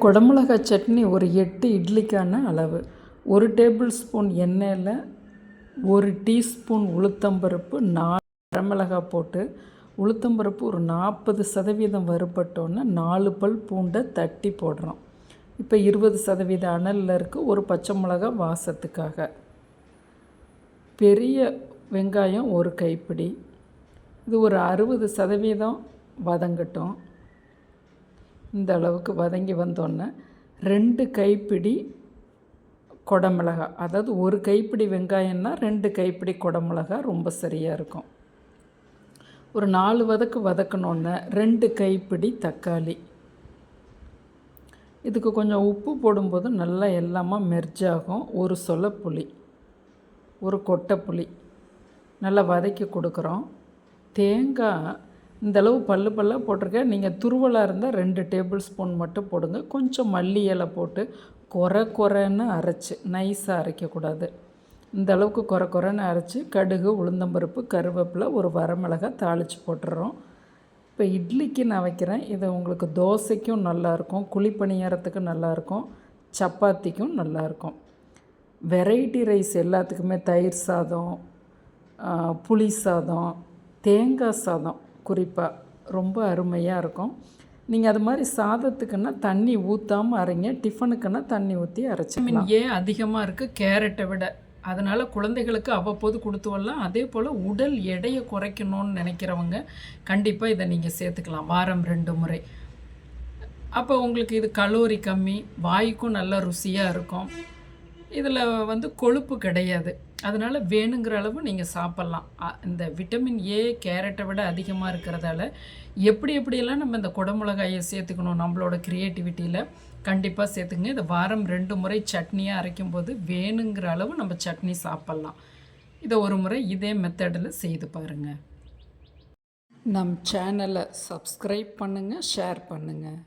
குடமிளகாய் சட்னி ஒரு 8 இட்லிக்கான அளவு. 1 table spoon எண்ணெயில் 1 டீஸ்பூன் உளுத்தம்பருப்பு, 4 வரமிளகாய் போட்டு உளுத்தம்பருப்பு ஒரு 40% வறுபட்டோன்னே 4 பல் பூண்டை தட்டி போடுறோம். இப்போ 20% அனலில் இருக்குது. ஒரு பச்சை மிளகாய் வாசத்துக்காக. பெரிய வெங்காயம் ஒரு கைப்பிடி. இது ஒரு 60% வதங்கட்டும். இந்த அளவுக்கு வதங்கி வந்தோடனே 2 கைப்பிடி குடமிளகாய், அதாவது ஒரு கைப்பிடி வெங்காயம்னா 2 கைப்பிடி குடமிளகாய் ரொம்ப சரியாக இருக்கும். ஒரு 4 வதக்கணுன்னே 2 கைப்பிடி தக்காளி. இதுக்கு கொஞ்சம் உப்பு போடும்போது நல்லா எல்லாமே மெர்ஜ் ஆகும். ஒரு சொலை புளி, ஒரு கொட்டை புளி நல்லா வதக்கி கொடுக்குறோம். தேங்காய் இந்தளவு பல்லாக போட்டிருக்கேன். நீங்கள் துருவலாக இருந்தால் 2 டேபிள் ஸ்பூன் மட்டும் போடுங்க. கொஞ்சம் மல்லி இலை போட்டு குறைன்னு அரைச்சி, நைஸாக அரைக்கக்கூடாது. இந்த அளவுக்கு குறைன்னு அரைச்சி கடுகு, உளுந்தம்பருப்பு, கருவேப்பிலை, ஒரு வரமிளகாய் தாளித்து போட்டுடுறோம். இப்போ இட்லிக்கு நான் வைக்கிறேன். இது உங்களுக்கு தோசைக்கும் நல்லாயிருக்கும், குழிப்பணியாரத்துக்கும் நல்லாயிருக்கும், சப்பாத்திக்கும் நல்லாயிருக்கும். வெரைட்டி ரைஸ் எல்லாத்துக்குமே தயிர் சாதம், புளி சாதம், தேங்காய் சாதம் குறிப்பாக ரொம்ப அருமையாக இருக்கும். நீங்கள் அது மாதிரி சாதத்துக்குன்னா தண்ணி ஊற்றாமல் அரைங்க. டிஃபனுக்குன்னா தண்ணி ஊற்றி அரைச்சிக்கலாம். ஏன் அதிகமாக இருக்குது கேரட்டை விட, அதனால் குழந்தைகளுக்கு அவ்வப்போது கொடுத்து வரலாம். அதே போல் உடல் எடையை குறைக்கணும்னு நினைக்கிறவங்க கண்டிப்பாக இதை நீங்கள் சேர்த்துக்கலாம் வாரம் 2 முறை. அப்போ உங்களுக்கு இது கலோரி கம்மி, வாய்க்கும் நல்ல ருசியாக இருக்கும். இதில் கொழுப்பு கிடையாது. அதனால் வேணுங்கிற அளவு நீங்கள் சாப்பிட்லாம். இந்த விட்டமின் ஏ கேரட்டை விட அதிகமாக இருக்கிறதால எப்படியெல்லாம் நம்ம இந்த குடமிளகாயை சேர்த்துக்கணும் நம்மளோட க்ரியேட்டிவிட்டியில் கண்டிப்பாக சேர்த்துங்க. இதை வாரம் 2 முறை சட்னியாக அரைக்கும்போது வேணுங்கிற அளவு நம்ம சட்னி சாப்பிட்லாம். இதை ஒரு முறை இதே மெத்தடில் செய்து பாருங்கள். நம் சேனலை சப்ஸ்கிரைப் பண்ணுங்கள், ஷேர் பண்ணுங்கள்.